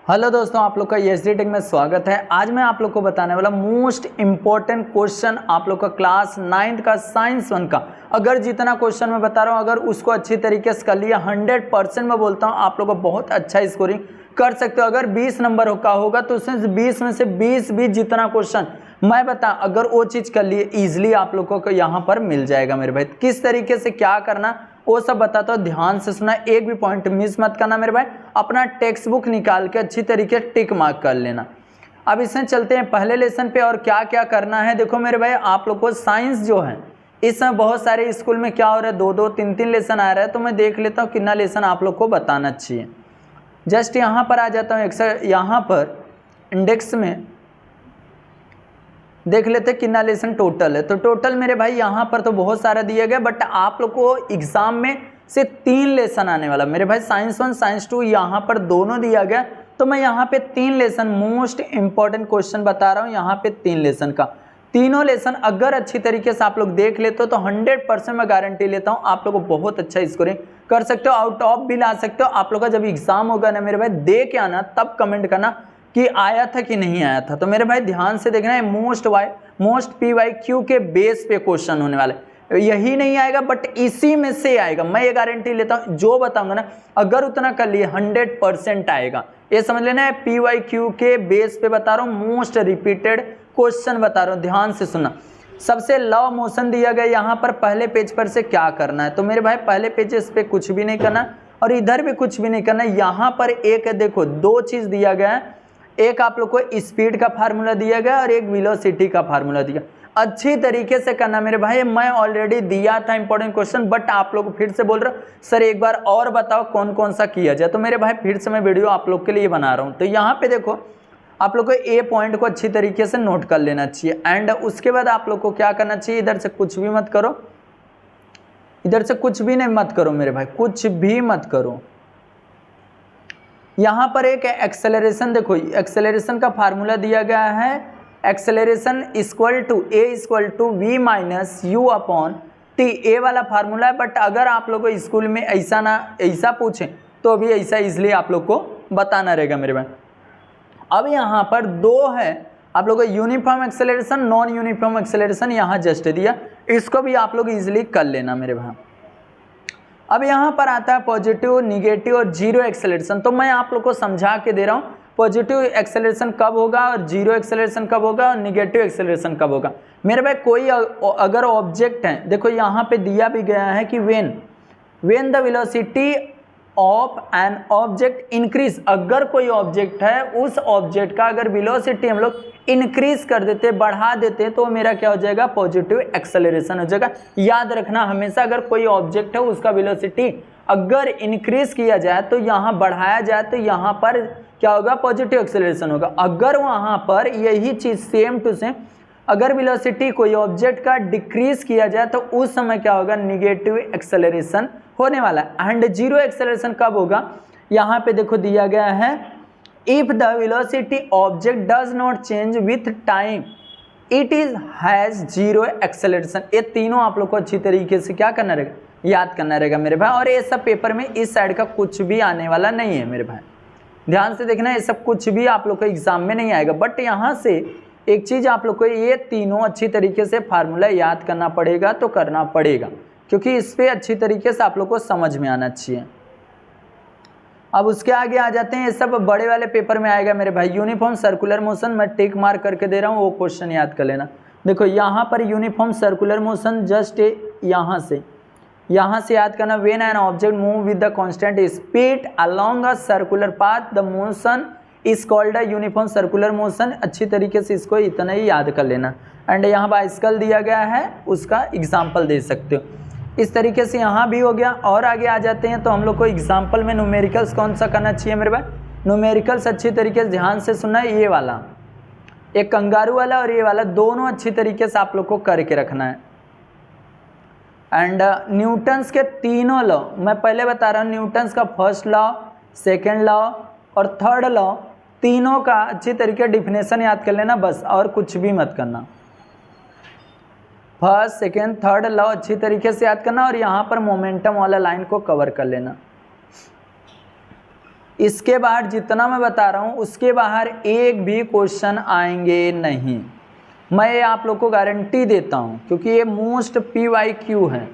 Hello दोस्तों, आप लोग का एसडी टेक में स्वागत है। आज मैं आप लोग को बताने वाला मोस्ट इम्पोर्टेंट क्वेश्चन आप लोग का क्लास 9th का साइंस 1 का। अगर जितना क्वेश्चन मैं बता रहा हूँ अगर उसको अच्छी तरीके से कर लिया 100% मैं बोलता हूँ आप लोग को बहुत अच्छा स्कोरिंग कर सकते हो। अगर 20 नंबर का होगा तो उसमें 20 में से 20 भी जितना क्वेश्चन मैं बता अगर वो चीज़ कर लिए ईजिली आप लोगों को यहाँ पर मिल जाएगा मेरे भाई। किस तरीके से क्या करना वो सब बताता हूँ, ध्यान से सुना, एक भी पॉइंट मिस मत करना मेरे भाई। अपना टेक्स्ट बुक निकाल के अच्छी तरीके टिक मार्क कर लेना। अब इसमें चलते हैं पहले लेसन पे और क्या क्या करना है। देखो मेरे भाई, आप लोग को साइंस जो है इसमें बहुत सारे स्कूल में क्या हो रहा है, 2-2 3-3 लेसन आ रहा है, तो मैं देख लेता हूँ कितना लेसन आप लोग को बताना चाहिए। जस्ट यहाँ पर आ जाता हूँ, यहाँ पर इंडेक्स में देख लेते हैं कितना लेसन टोटल है। तो टोटल मेरे भाई यहाँ पर तो बहुत सारा दिया गया, बट आप लोग को एग्जाम में से 3 लेसन आने वाला मेरे भाई। साइंस 1 साइंस 2 यहाँ पर दोनों दिया गया, तो मैं यहाँ पे 3 लेसन मोस्ट इंपॉर्टेंट क्वेश्चन बता रहा हूँ। यहाँ पे 3 लेसन का तीनों लेसन अगर अच्छी तरीके से आप लोग देख लेते हो तो 100% मैं गारंटी लेता हूँ आप लोग को बहुत अच्छा स्कोरिंग कर सकते हो, आउट ऑफ भी ला सकते हो। आप लोग का जब एग्जाम होगा ना मेरे भाई, दे के आना तब कमेंट करना कि आया था कि नहीं आया था। तो मेरे भाई ध्यान से देखना है, मोस्ट PYQ के बेस पे क्वेश्चन होने वाले। यही नहीं आएगा बट इसी में से आएगा, मैं ये गारंटी लेता हूँ। जो बताऊंगा ना अगर उतना कर लिए 100% आएगा, ये समझ लेना है। PYQ के बेस पे बता रहा हूँ, मोस्ट रिपीटेड क्वेश्चन बता रहा हूँ, ध्यान से सुनना। सबसे लॉ मोशन दिया गया यहाँ पर पहले पेज पर से क्या करना है। तो मेरे भाई पहले पेज इस पे कुछ भी नहीं करना और इधर भी कुछ भी नहीं करना। यहाँ पर एक देखो 2 चीज दिया गया है, एक आप लोग को स्पीड का फार्मूला दिया गया और एक वेलोसिटी का फार्मूला दिया। अच्छी तरीके से करना मेरे भाई, मैं ऑलरेडी दिया था इंपॉर्टेंट क्वेश्चन, बट आप लोग फिर से बोल रहे हो सर एक बार और बताओ कौन कौन सा किया जाए। तो मेरे भाई फिर से मैं वीडियो आप लोग के लिए बना रहा हूँ। तो यहाँ पे देखो आप लोग को ए पॉइंट को अच्छी तरीके से नोट कर लेना चाहिए। एंड उसके बाद आप लोग को क्या करना चाहिए, इधर से कुछ भी मत करो, इधर से कुछ भी नहीं मत करो मेरे भाई, कुछ भी मत करो। यहाँ पर एक एक्सेलरेशन देखो, एक्सेलरेशन का फार्मूला दिया गया है, acceleration equal to v minus u upon T, A वाला फार्मूला है। बट अगर आप लोग को स्कूल में ऐसा पूछें तो अभी ऐसा इसलिए आप लोग को बताना रहेगा मेरे भाई। अब यहाँ पर 2 है आप लोग को, uniform acceleration, non uniform acceleration, यहाँ जस्ट दिया, इसको भी आप लोग इजिली कर लेना मेरे भाई। अब यहाँ पर आता है पॉजिटिव, निगेटिव और जीरो एक्सेलरेशन। तो मैं आप लोग को समझा के दे रहा हूँ पॉजिटिव एक्सेलरेशन कब होगा और जीरो एक्सेलरेशन कब होगा और निगेटिव एक्सेलरेशन कब होगा। मेरे भाई कोई अगर ऑब्जेक्ट है, देखो यहाँ पे दिया भी गया है कि when the velocity of an object increase, अगर कोई ऑब्जेक्ट है उस ऑब्जेक्ट का अगर वेलोसिटी हम लोग इंक्रीज कर देते, बढ़ा देते, तो मेरा क्या हो जाएगा, पॉजिटिव एक्सेलरेशन हो जाएगा। याद रखना हमेशा, अगर कोई ऑब्जेक्ट है उसका वेलोसिटी अगर इंक्रीज किया जाए तो यहाँ बढ़ाया जाए तो यहाँ पर क्या होगा, पॉजिटिव एक्सेलरेशन होगा। अगर वहाँ पर यही चीज सेम टू सेम अगर वेलोसिटी कोई ऑब्जेक्ट का डिक्रीज किया जाए तो उस समय क्या होगा, निगेटिव एक्सेलरेशन होने वाला है। एंड जीरो एक्सेलरेशन कब होगा, यहाँ पे देखो दिया गया है, if the velocity object does not change with time it is has zero acceleration. ये तीनों आप लोग को अच्छी तरीके से क्या करना रहेगा, याद करना रहेगा मेरे भाई। और ये सब पेपर में इस साइड का कुछ भी आने वाला नहीं है मेरे भाई, ध्यान से देखना, ये सब कुछ भी आप लोग को एग्जाम में नहीं आएगा। बट यहाँ से एक चीज आप लोग को ये तीनों अच्छी तरीके से फार्मूला याद करना पड़ेगा, तो करना पड़ेगा, क्योंकि इस पे अच्छी तरीके से आप लोग को समझ में आना चाहिए। अब उसके आगे आ जाते हैं, ये सब बड़े वाले पेपर में आएगा मेरे भाई। यूनिफॉर्म सर्कुलर मोशन मैं टिक मार्क करके दे रहा हूँ, वो क्वेश्चन याद कर लेना। देखो यहाँ पर यूनिफॉर्म सर्कुलर मोशन जस्ट यहाँ से याद करना, when an object move with the constant speed along a circular path the motion is called a uniform circular motion. अच्छी तरीके से इसको इतना ही याद कर लेना। एंड यहाँ बाइसिकल दिया गया है, उसका एग्जाम्पल दे सकते हो। इस तरीके से यहाँ भी हो गया। और आगे आ जाते हैं तो हम लोग को एग्जाम्पल में न्यूमेरिकल्स कौन सा करना चाहिए मेरे भाई। न्यूमेरिकल्स अच्छी तरीके से ध्यान से सुनना है, ये वाला एक कंगारू वाला और ये वाला, दोनों अच्छी तरीके से आप लोग को करके रखना है। एंड न्यूटन्स के तीनों लॉ मैं पहले बता रहा हूँ, न्यूटन्स का फर्स्ट लॉ, सेकेंड लॉ और थर्ड लॉ, तीनों का अच्छी तरीके डिफिनेशन याद कर लेना बस, और कुछ भी मत करना। फर्स्ट सेकेंड थर्ड लॉ अच्छी तरीके से याद करना और यहाँ पर मोमेंटम वाला लाइन को कवर कर लेना। इसके बाहर जितना मैं बता रहा हूँ उसके बाहर एक भी क्वेश्चन आएंगे नहीं, मैं ये आप लोग को गारंटी देता हूँ, क्योंकि ये मोस्ट PYQ है।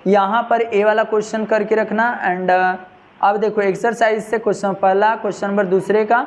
यहाँ पर ए वाला क्वेश्चन करके रखना। एंड अब देखो एक्सरसाइज से क्वेश्चन पहला, क्वेश्चन नंबर दूसरे का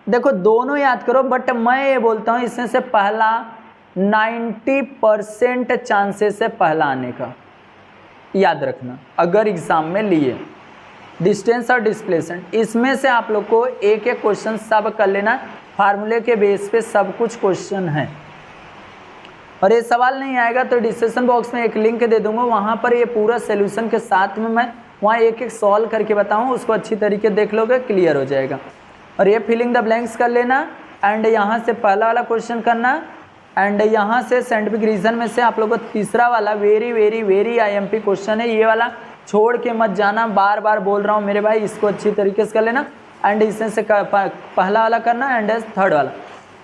देखो दोनों याद करो, बट मैं ये बोलता हूँ इसमें से पहला 90% चांसेस है पहला आने का, याद रखना। अगर एग्जाम में लिए डिस्टेंस और डिस्प्लेसमेंट, इसमें से आप लोग को एक एक क्वेश्चन सब कर लेना, फार्मूले के बेस पे सब कुछ क्वेश्चन है। और ये सवाल नहीं आएगा तो डिस्क्रिप्शन बॉक्स में एक लिंक दे दूंगा, वहाँ पर ये पूरा सोल्यूशन के साथ में मैं वहाँ एक एक सॉल्व करके बताऊँ, उसको अच्छी तरीके देख लोगे, क्लियर हो जाएगा। और ये फिलिंग द ब्लैंक्स कर लेना। एंड यहाँ से पहला वाला क्वेश्चन करना। एंड यहाँ से साइंटिफिक रीजन में से आप लोगों को तीसरा वाला very very very IMP question है, ये वाला छोड़ के मत जाना, बार बार बोल रहा हूँ मेरे भाई, इसको अच्छी तरीके से कर लेना। एंड इसमें से पहला वाला करना एंड थर्ड वाला,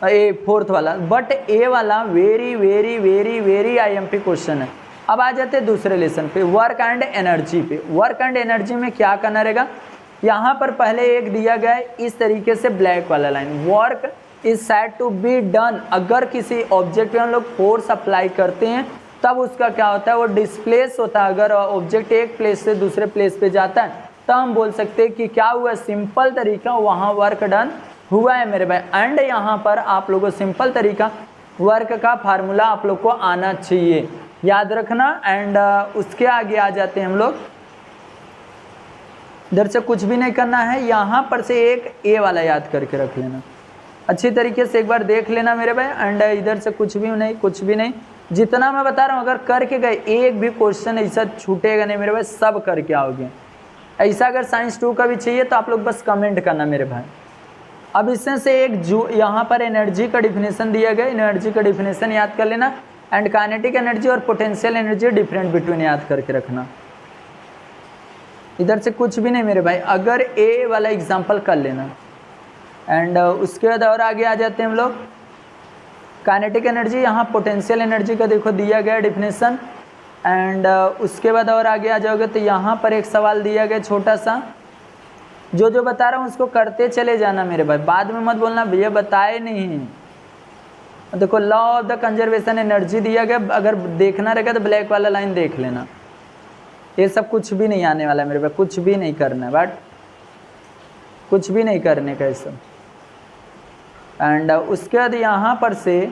ए फोर्थ वाला, बट ए वाला very very very very IMP question है। अब आ जाते हैं दूसरे लेसन पे, वर्क एंड एनर्जी पे। वर्क एंड एनर्जी में क्या करना रहेगा, यहाँ पर पहले एक दिया गया है इस तरीके से ब्लैक वाला line, work is said to be done. अगर किसी ऑब्जेक्ट पे हम लोग फोर्स अप्लाई करते हैं तब उसका क्या होता है, वो डिस्प्लेस होता है। अगर ऑब्जेक्ट एक प्लेस से दूसरे प्लेस पे जाता है तो हम बोल सकते हैं कि क्या हुआ, सिंपल तरीका वहाँ वर्क डन हुआ है मेरे भाई। एंड यहाँ पर आप लोगों को सिंपल तरीका वर्क का फार्मूला आप लोग को आना चाहिए, याद रखना। एंड उसके आगे आ जाते हैं हम लोग, इधर से कुछ भी नहीं करना है, यहाँ पर से एक ए वाला याद करके रख लेना, अच्छी तरीके से एक बार देख लेना मेरे भाई। एंड इधर से कुछ भी नहीं, कुछ भी नहीं, जितना मैं बता रहा हूँ अगर करके गए एक भी क्वेश्चन ऐसा छूटेगा नहीं मेरे भाई, सब करके आओगे। ऐसा अगर साइंस 2 का भी चाहिए तो आप लोग बस कमेंट करना मेरे भाई। अब इसमें से एक जो यहाँ पर एनर्जी का डिफिनेशन दिया गया, एनर्जी का डिफिनेशन याद कर लेना। एंड काइनेटिक एनर्जी और पोटेंशियल एनर्जी डिफरेंट बिटवीन याद करके रखना। इधर से कुछ भी नहीं मेरे भाई, अगर ए वाला एग्जाम्पल कर लेना। एंड उसके बाद और आगे आ जाते हैं हम लोग, काइनेटिक एनर्जी, यहाँ पोटेंशियल एनर्जी का देखो दिया गया डिफिनेशन। एंड उसके बाद और आगे आ जाओगे तो यहाँ पर एक सवाल दिया गया छोटा सा, जो जो बता रहा हूँ उसको करते चले जाना मेरे भाई, बाद में मत बोलना भैया बताए नहीं। देखो law of the conservation energy दिया गया, अगर देखना रहेगा तो ब्लैक वाला लाइन देख लेना। ये सब कुछ भी नहीं आने वाला मेरे भाई, कुछ भी नहीं करना है, बट कुछ भी नहीं करने का ये सब। एंड उसके बाद यहाँ पर से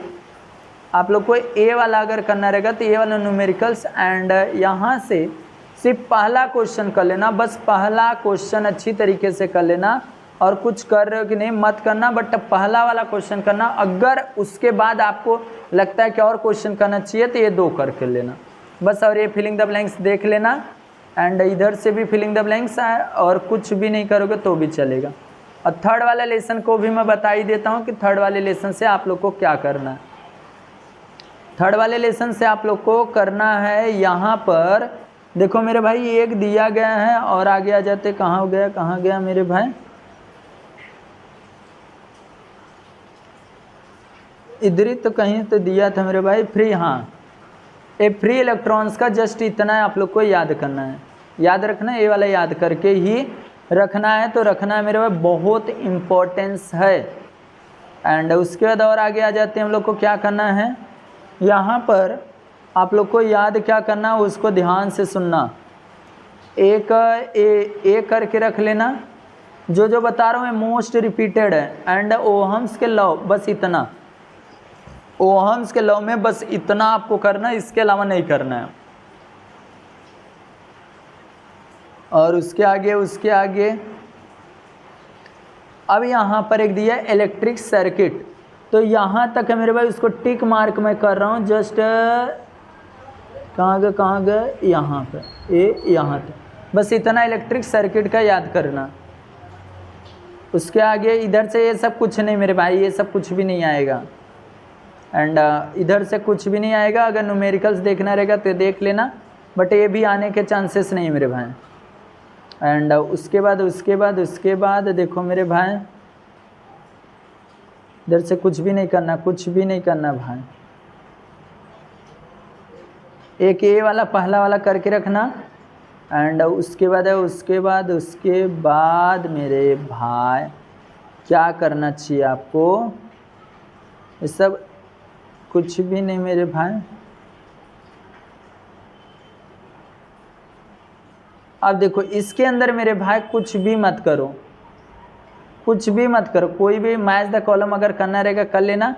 आप लोग को ए वाला अगर करना रहेगा तो ए वाला न्यूमेरिकल्स। एंड यहाँ से सिर्फ पहला क्वेश्चन कर लेना, बस पहला क्वेश्चन अच्छी तरीके से कर लेना, और कुछ कर रहे हो कि नहीं मत करना, बट पहला वाला क्वेश्चन करना। अगर उसके बाद आपको लगता है कि और क्वेश्चन करना चाहिए तो ये 2 करके लेना बस। और ये फिलिंग द ब्लैंक्स देख लेना। एंड इधर से भी फिलिंग द ब्लैंक्स है, और कुछ भी नहीं करोगे तो भी चलेगा। और थर्ड वाले लेसन को भी मैं बता ही देता हूँ कि थर्ड वाले लेसन से आप लोग को क्या करना है। थर्ड वाले लेसन से आप लोग को करना है, यहाँ पर देखो मेरे भाई एक दिया गया है, और आगे आ जाते, कहाँ गया मेरे भाई, इधर ही तो कहीं तो दिया था मेरे भाई, फ्री, हाँ ए फ्री इलेक्ट्रॉन्स का जस्ट इतना है आप लोग को याद करना है, याद रखना, ये वाला याद करके ही रखना है। तो रखना है मेरे भाई, बहुत इम्पोर्टेंस है। एंड उसके बाद और आगे आ जाते हैं हम लोग को क्या करना है, यहाँ पर आप लोग को याद क्या करना है उसको ध्यान से सुनना, एक करके रख लेना। जो जो बता रहा हूँ मैं मोस्ट रिपीटेड है। एंड ओहम्स के लॉ, बस इतना, ओहम्स के लॉ में बस इतना आपको करना है, इसके अलावा नहीं करना है। और उसके आगे अब यहाँ पर एक दिया है इलेक्ट्रिक सर्किट, तो यहाँ तक है मेरे भाई, उसको टिक मार्क मैं कर रहा हूँ। जस्ट कहाँ गए यहाँ पे, यहाँ तक, बस इतना इलेक्ट्रिक सर्किट का याद करना। उसके आगे इधर से ये सब कुछ नहीं मेरे भाई, ये सब कुछ भी नहीं आएगा। एंड इधर से कुछ भी नहीं आएगा। अगर न्यूमेरिकल्स देखना रहेगा तो देख लेना, बट ये भी आने के चांसेस नहीं मेरे भाई। एंड उसके बाद देखो मेरे भाई, इधर से कुछ भी नहीं करना, भाई। एक ये वाला पहला वाला करके रखना। एंड उसके बाद मेरे भाई क्या करना चाहिए आपको, ये सब कुछ भी नहीं मेरे भाई। अब देखो इसके अंदर मेरे भाई कुछ भी मत करो, कोई भी मैच द कॉलम अगर करना रहेगा कर लेना।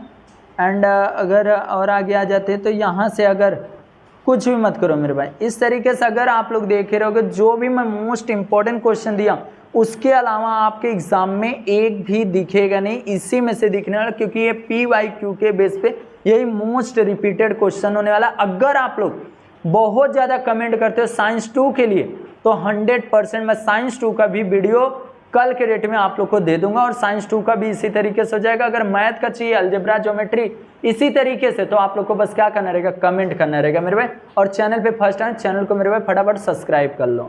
एंड अगर और आगे आ जाते तो यहाँ से अगर कुछ भी मत करो मेरे भाई। इस तरीके से अगर आप लोग देख रहे होगे जो भी मैं मोस्ट इंपॉर्टेंट क्वेश्चन दिया उसके अलावा आपके एग्जाम में एक भी दिखेगा नहीं, इसी में से दिखने वाला, क्योंकि ये PYQ के बेस पे यही मोस्ट रिपीटेड क्वेश्चन होने वाला। अगर आप लोग बहुत ज़्यादा कमेंट करते हो साइंस 2 के लिए तो 100% मैं साइंस 2 का भी वीडियो कल के डेट में आप लोग को दे दूंगा, और साइंस 2 का भी इसी तरीके से हो जाएगा। अगर मैथ का चाहिए, अलजेब्रा, ज्योमेट्री इसी तरीके से, तो आप लोग को बस क्या करना रहेगा, कमेंट करना रहेगा मेरे भाई। और चैनल पे फर्स्ट टाइम, चैनल को मेरे भाई फटाफट सब्सक्राइब कर लो।